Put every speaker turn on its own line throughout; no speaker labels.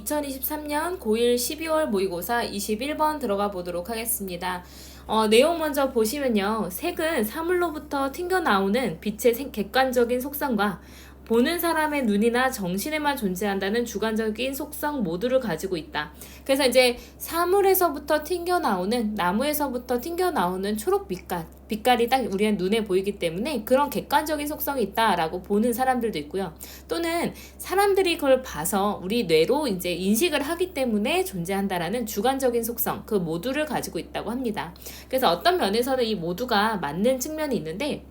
2023년 고1 12월 모의고사 21번 들어가 보도록 하겠습니다. 내용 먼저 보시면요. 색은 사물로부터 튕겨나오는 빛의 객관적인 속성과 보는 사람의 눈이나 정신에만 존재한다는 주관적인 속성 모두를 가지고 있다. 그래서 이제 사물에서부터 튕겨나오는, 나무에서부터 튕겨나오는 초록 빛깔이 딱 우리의 눈에 보이기 때문에 그런 객관적인 속성이 있다라고 보는 사람들도 있고요. 또는 사람들이 그걸 봐서 우리 뇌로 이제 인식을 하기 때문에 존재한다라는 주관적인 속성, 그 모두를 가지고 있다고 합니다. 그래서 어떤 면에서는 이 모두가 맞는 측면이 있는데,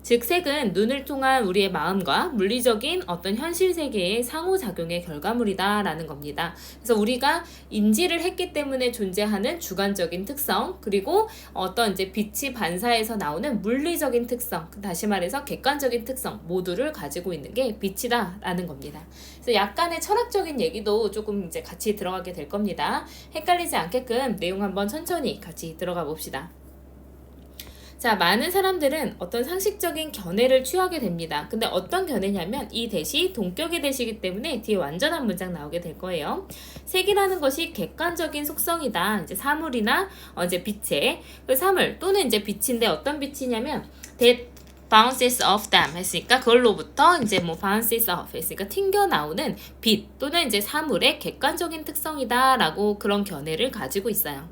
즉 색은 눈을 통한 우리의 마음과 물리적인 어떤 현실 세계의 상호작용의 결과물이다라는 겁니다. 그래서 우리가 인지를 했기 때문에 존재하는 주관적인 특성, 그리고 어떤 이제 빛이 반사해서 나오는 물리적인 특성, 다시 말해서 객관적인 특성 모두를 가지고 있는 게 빛이다라는 겁니다. 그래서 약간의 철학적인 얘기도 조금 이제 같이 들어가게 될 겁니다. 헷갈리지 않게끔 내용 한번 천천히 같이 들어가 봅시다. 자, 많은 사람들은 어떤 상식적인 견해를 취하게 됩니다. 근데 어떤 견해냐면 이 대시 동격의 대시이기 때문에 뒤에 완전한 문장 나오게 될 거예요. 색이라는 것이 객관적인 속성이다. 이제 사물이나 이제 빛의 그 사물 또는 이제 빛인데 어떤 빛이냐면 that bounces off them 했으니까 그걸로부터 이제 뭐 bounces off 했으니까 튕겨 나오는 빛 또는 이제 사물의 객관적인 특성이다라고 그런 견해를 가지고 있어요.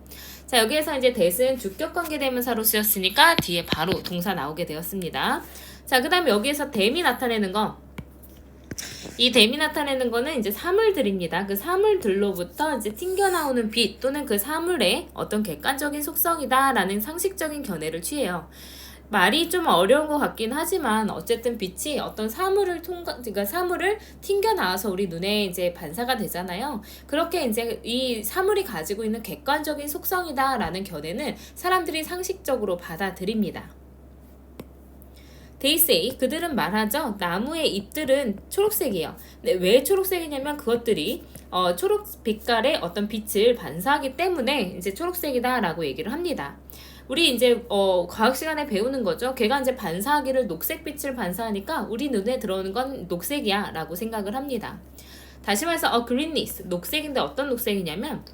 자, 여기에서 이제 that은 주격관계대명사로 쓰였으니까 뒤에 바로 동사 나오게 되었습니다. 자, 그 다음에 여기에서 them이 나타내는 거, 이 them이 나타내는 거는 이제 사물들입니다. 그 사물들로부터 이제 튕겨나오는 빛 또는 그 사물의 어떤 객관적인 속성이다라는 상식적인 견해를 취해요. 말이 좀 어려운 것 같긴 하지만 어쨌든 빛이 어떤 그러니까 사물을 튕겨 나와서 우리 눈에 이제 반사가 되잖아요. 그렇게 이제 이 사물이 가지고 있는 객관적인 속성이다라는 견해는 사람들이 상식적으로 받아들입니다. They say, 그들은 말하죠. 나무의 잎들은 초록색이에요. 근데 왜 초록색이냐면 그것들이 초록 빛깔의 어떤 빛을 반사하기 때문에 이제 초록색이다라고 얘기를 합니다. 우리 이제 과학 시간에 배우는 거죠. 걔가 이제 반사하기를 녹색빛을 반사하니까 우리 눈에 들어오는 건 녹색이야 라고 생각을 합니다. 다시 말해서 greenness, 녹색인데 어떤 녹색이냐면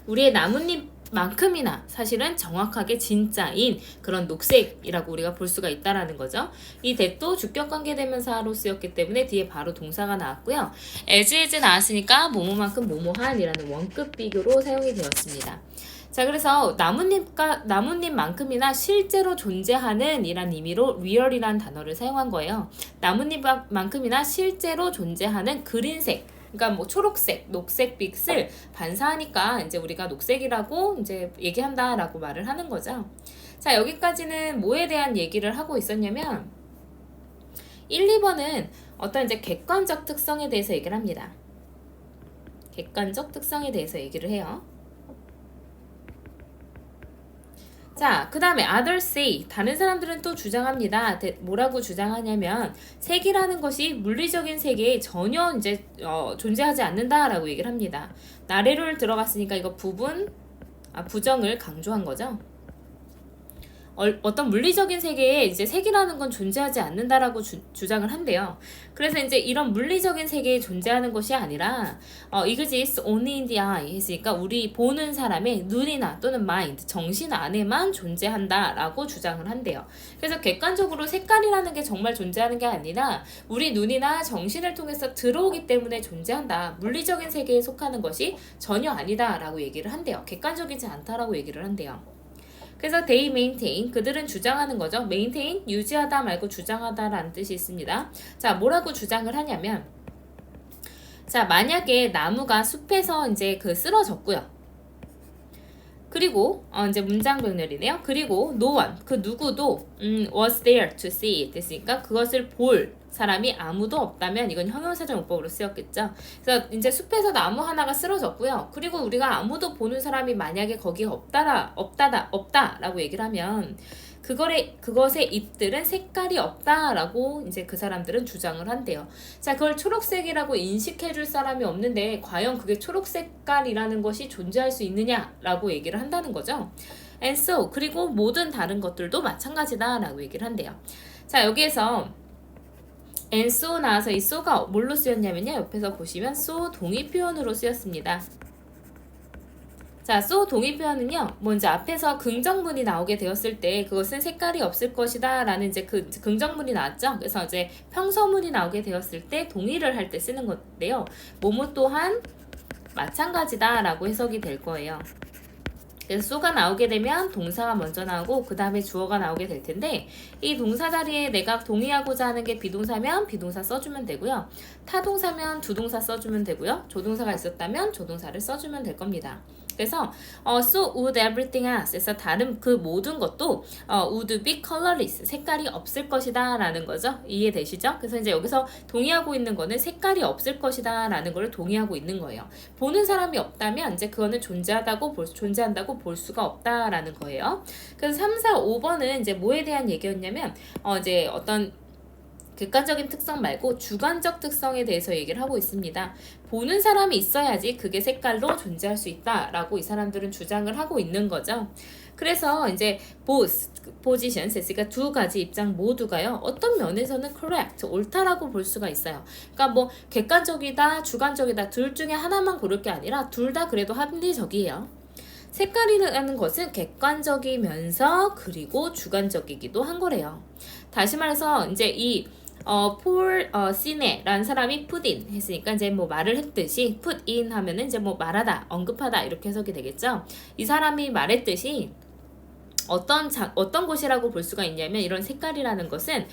우리의 나뭇잎만큼이나 사실은 정확하게 진짜인 그런 녹색이라고 우리가 볼 수가 있다라는 거죠. 이 that도 주격관계대명사로 쓰였기 때문에 뒤에 바로 동사가 나왔고요. as 나왔으니까 뭐뭐만큼 뭐뭐한이라는 원급 비교로 사용이 되었습니다. 자, 그래서 나뭇잎만큼이나 실제로 존재하는 이란 의미로 real이란 단어를 사용한 거예요. 나뭇잎만큼이나 실제로 존재하는 그린색, 그러니까 뭐 초록색, 녹색 빛을 반사하니까 이제 우리가 녹색이라고 이제 얘기한다라고 말을 하는 거죠. 자, 여기까지는 뭐에 대한 얘기를 하고 있었냐면 1, 2번은 어떤 이제 객관적 특성에 대해서 얘기를 합니다. 객관적 특성에 대해서 얘기를 해요. 자, 그 다음에 others say, 다른 사람들은 또 주장합니다. 뭐라고 주장하냐면 색이라는 것이 물리적인 세계에 전혀 이제 존재하지 않는다라고 얘기를 합니다. 나래를 들어갔으니까 이거 부정을 강조한 거죠. 어떤 물리적인 세계에 이제 색이라는 건 존재하지 않는다라고 주장을 한대요. 그래서 이제 이런 물리적인 세계에 존재하는 것이 아니라 it exists only in the eye 했으니까 우리 보는 사람의 눈이나 또는 mind, 정신 안에만 존재한다라고 주장을 한대요. 그래서 객관적으로 색깔이라는 게 정말 존재하는 게 아니라 우리 눈이나 정신을 통해서 들어오기 때문에 존재한다. 물리적인 세계에 속하는 것이 전혀 아니다라고 얘기를 한대요. 객관적이지 않다라고 얘기를 한대요. 그래서 they maintain, 그들은 주장하는 거죠. maintain, 유지하다 말고 주장하다라는 뜻이 있습니다. 자, 뭐라고 주장을 하냐면, 자, 만약에 나무가 숲에서 이제 쓰러졌고요. 그리고 이제 문장 병렬이네요. 그리고 no one, 그 누구도 was there to see it 됐으니까 그것을 볼 사람이 아무도 없다면 이건 형용사정용법으로 쓰였겠죠. 그래서 이제 숲에서 나무 하나가 쓰러졌고요. 그리고 우리가 아무도 보는 사람이 만약에 거기에 없다라고 얘기를 하면 그것의 잎들은 색깔이 없다라고 이제 그 사람들은 주장을 한대요. 자, 그걸 초록색이라고 인식해줄 사람이 없는데 과연 그게 초록 색깔이라는 것이 존재할 수 있느냐라고 얘기를 한다는 거죠. And so, 그리고 모든 다른 것들도 마찬가지다라고 얘기를 한대요. 자, 여기에서 and so 나와서 이 so가 뭘로 쓰였냐면요. 옆에서 보시면 so 동의 표현으로 쓰였습니다. 자, so 동의 표현은요, 먼저 앞에서 긍정문이 나오게 되었을 때 그것은 색깔이 없을 것이다 라는 이제 그 긍정문이 나왔죠. 그래서 이제 평서문이 나오게 되었을 때 동의를 할 때 쓰는 건데요. 뭐뭐 또한 마찬가지다 라고 해석이 될 거예요. 그래서 so가 나오게 되면 동사가 먼저 나오고 그 다음에 주어가 나오게 될 텐데 이 동사 자리에 내가 동의하고자 하는 게 비동사면 비동사 써주면 되고요. 타동사면 주동사 써주면 되고요. 조동사가 있었다면 조동사를 써주면 될 겁니다. 그래서 so would everything else 그래서 다른 그 모든 것도 would be colorless 색깔이 없을 것이다 라는 거죠. 이해되시죠? 그래서 이제 여기서 동의하고 있는 거는 색깔이 없을 것이다 라는 걸 동의하고 있는 거예요. 보는 사람이 없다면 이제 그거는 존재한다고 볼 수가 없다라는 거예요. 그래서 3, 4, 5번은 이제 뭐에 대한 얘기였냐면 이제 어떤 객관적인 특성 말고 주관적 특성에 대해서 얘기를 하고 있습니다. 보는 사람이 있어야지 그게 색깔로 존재할 수 있다라고 이 사람들은 주장을 하고 있는 거죠. 그래서 이제 both positions, 그러니까 두 가지 입장 모두가요. 어떤 면에서는 correct, 옳다라고 볼 수가 있어요. 그러니까 뭐 객관적이다, 주관적이다 둘 중에 하나만 고를 게 아니라 둘 다 그래도 합리적이에요. 색깔이라는 것은 객관적이면서 그리고 주관적이기도 한 거래요. 다시 말해서 이제 이 폴 시네라는 사람이 put in 했으니까 이제 뭐 말을 했듯이 put in 하면은 이제 뭐 말하다, 언급하다 이렇게 해석이 되겠죠. 이 사람이 말했듯이 어떤 곳이라고 볼 수가 있냐면 이런 색깔이라는 것은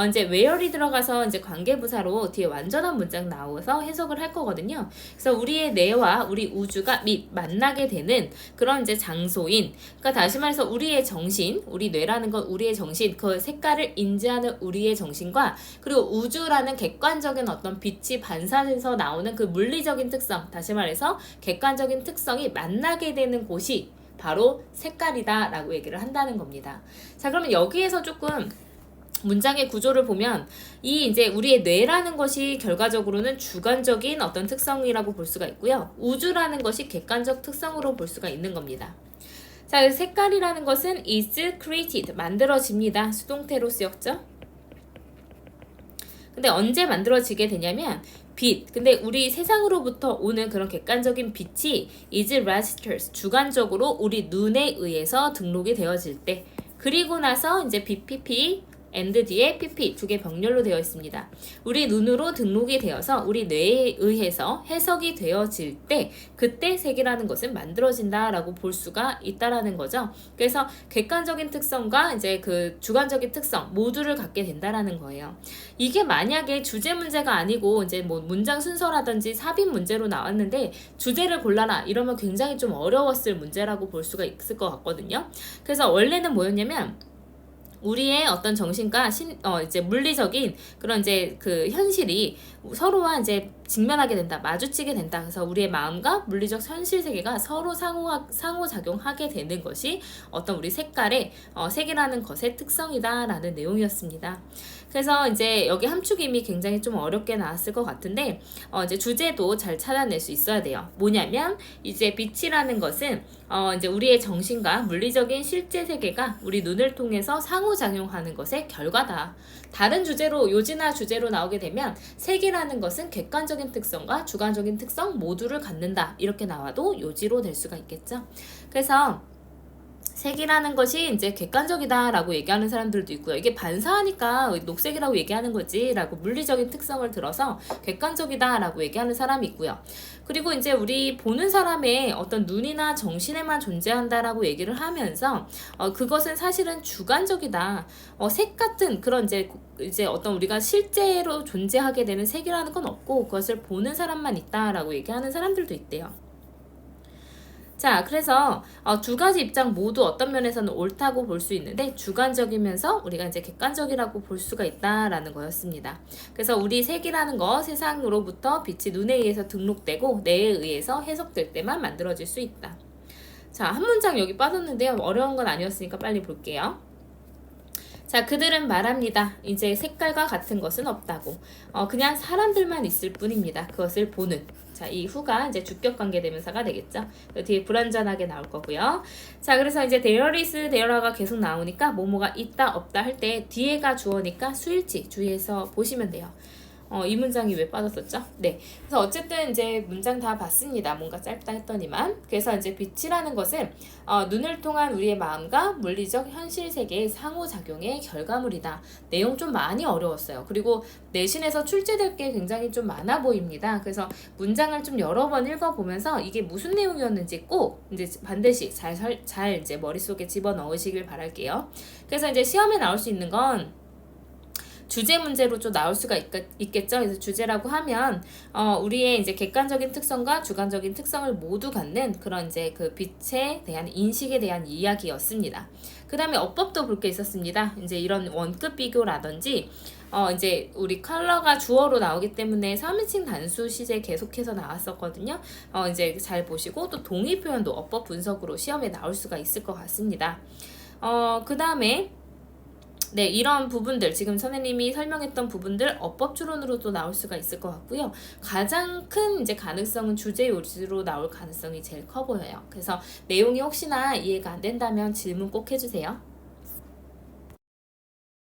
이제 where이 들어가서 이제 관계부사로 뒤에 완전한 문장 나와서 해석을 할 거거든요. 그래서 우리의 뇌와 우리 우주가 만나게 되는 그런 이제 장소인, 그러니까 다시 말해서 우리의 정신, 우리 뇌라는 건 우리의 정신, 그 색깔을 인지하는 우리의 정신과 그리고 우주라는 객관적인 어떤 빛이 반사해서 나오는 그 물리적인 특성, 다시 말해서 객관적인 특성이 만나게 되는 곳이 바로 색깔이다 라고 얘기를 한다는 겁니다. 자, 그러면 여기에서 조금 문장의 구조를 보면 이 이제 우리의 뇌라는 것이 결과적으로는 주관적인 어떤 특성이라고 볼 수가 있고요. 우주라는 것이 객관적 특성으로 볼 수가 있는 겁니다. 자, 색깔이라는 것은 is created, 만들어집니다. 수동태로 쓰였죠. 근데 언제 만들어지게 되냐면 빛, 근데 우리 세상으로부터 오는 그런 객관적인 빛이 is registers, 주관적으로 우리 눈에 의해서 등록이 되어질 때, 그리고 나서 이제 BPP, and 뒤에 PP 두 개 병렬로 되어 있습니다. 우리 눈으로 등록이 되어서 우리 뇌에 의해서 해석이 되어질 때 그때 색이라는 것은 만들어진다라고 볼 수가 있다라는 거죠. 그래서 객관적인 특성과 이제 그 주관적인 특성 모두를 갖게 된다라는 거예요. 이게 만약에 주제 문제가 아니고 이제 뭐 문장 순서라든지 삽입 문제로 나왔는데 주제를 골라라 이러면 굉장히 좀 어려웠을 문제라고 볼 수가 있을 것 같거든요. 그래서 원래는 뭐였냐면 우리의 어떤 정신과 이제 물리적인 그런 이제 그 현실이 서로와 이제 직면하게 된다, 마주치게 된다. 그래서 우리의 마음과 물리적 현실 세계가 서로 상호작용하게 되는 것이 어떤 우리 색깔의 색이라는 것의 특성이다라는 내용이었습니다. 그래서 이제 여기 함축임이 굉장히 좀 어렵게 나왔을 것 같은데 이제 주제도 잘 찾아낼 수 있어야 돼요. 뭐냐면 이제 빛이라는 것은 이제 우리의 정신과 물리적인 실제 세계가 우리 눈을 통해서 상호작용하는 것의 결과다. 다른 주제로 요지나 주제로 나오게 되면 색이라는 것은 객관적인 특성과 주관적인 특성 모두를 갖는다. 이렇게 나와도 요지로 될 수가 있겠죠. 그래서 색이라는 것이 이제 객관적이다라고 얘기하는 사람들도 있고요. 이게 반사하니까 녹색이라고 얘기하는 거지 라고 물리적인 특성을 들어서 객관적이다라고 얘기하는 사람이 있고요. 그리고 이제 우리 보는 사람의 어떤 눈이나 정신에만 존재한다라고 얘기를 하면서 그것은 사실은 주관적이다. 색 같은 그런 이제 어떤 우리가 실제로 존재하게 되는 색이라는 건 없고 그것을 보는 사람만 있다라고 얘기하는 사람들도 있대요. 자, 그래서 두 가지 입장 모두 어떤 면에서는 옳다고 볼 수 있는데 주관적이면서 우리가 이제 객관적이라고 볼 수가 있다라는 거였습니다. 그래서 우리 색이라는 거 세상으로부터 빛이 눈에 의해서 등록되고 뇌에 의해서 해석될 때만 만들어질 수 있다. 자, 한 문장 여기 빠졌는데요. 어려운 건 아니었으니까 빨리 볼게요. 자, 그들은 말합니다. 이제 색깔과 같은 것은 없다고. 그냥 사람들만 있을 뿐입니다. 그것을 보는. 자, 이 후가 이제 주격 관계 대명사가 되겠죠. 뒤에 불완전하게 나올 거고요. 자, 그래서 이제 there is, there가 계속 나오니까 뭐뭐가 있다 없다 할 때 뒤에가 주어니까 수일치 주의해서 보시면 돼요. 이 문장이 왜 빠졌었죠? 네. 그래서 어쨌든 이제 문장 다 봤습니다. 뭔가 짧다 했더니만. 그래서 이제 빛이라는 것은 눈을 통한 우리의 마음과 물리적 현실 세계의 상호작용의 결과물이다. 내용 좀 많이 어려웠어요. 그리고 내신에서 출제될 게 굉장히 좀 많아 보입니다. 그래서 문장을 좀 여러 번 읽어보면서 이게 무슨 내용이었는지 꼭 이제 반드시 잘 이제 머릿속에 집어 넣으시길 바랄게요. 그래서 이제 시험에 나올 수 있는 건 주제 문제로 좀 나올 수가 있겠죠. 그래서 주제라고 하면 우리의 이제 객관적인 특성과 주관적인 특성을 모두 갖는 그런 이제 그 빛에 대한 인식에 대한 이야기였습니다. 그 다음에 어법도 볼 게 있었습니다. 이제 이런 원급 비교라든지 이제 우리 컬러가 주어로 나오기 때문에 3인칭 단수 시제 계속해서 나왔었거든요. 이제 잘 보시고 또 동의 표현도 어법 분석으로 시험에 나올 수가 있을 것 같습니다. 그 다음에 네, 이런 부분들 지금 선생님이 설명했던 부분들 어법 추론으로도 나올 수가 있을 것 같고요. 가장 큰 이제 가능성은 주제 요지로 나올 가능성이 제일 커 보여요. 그래서 내용이 혹시나 이해가 안 된다면 질문 꼭 해주세요.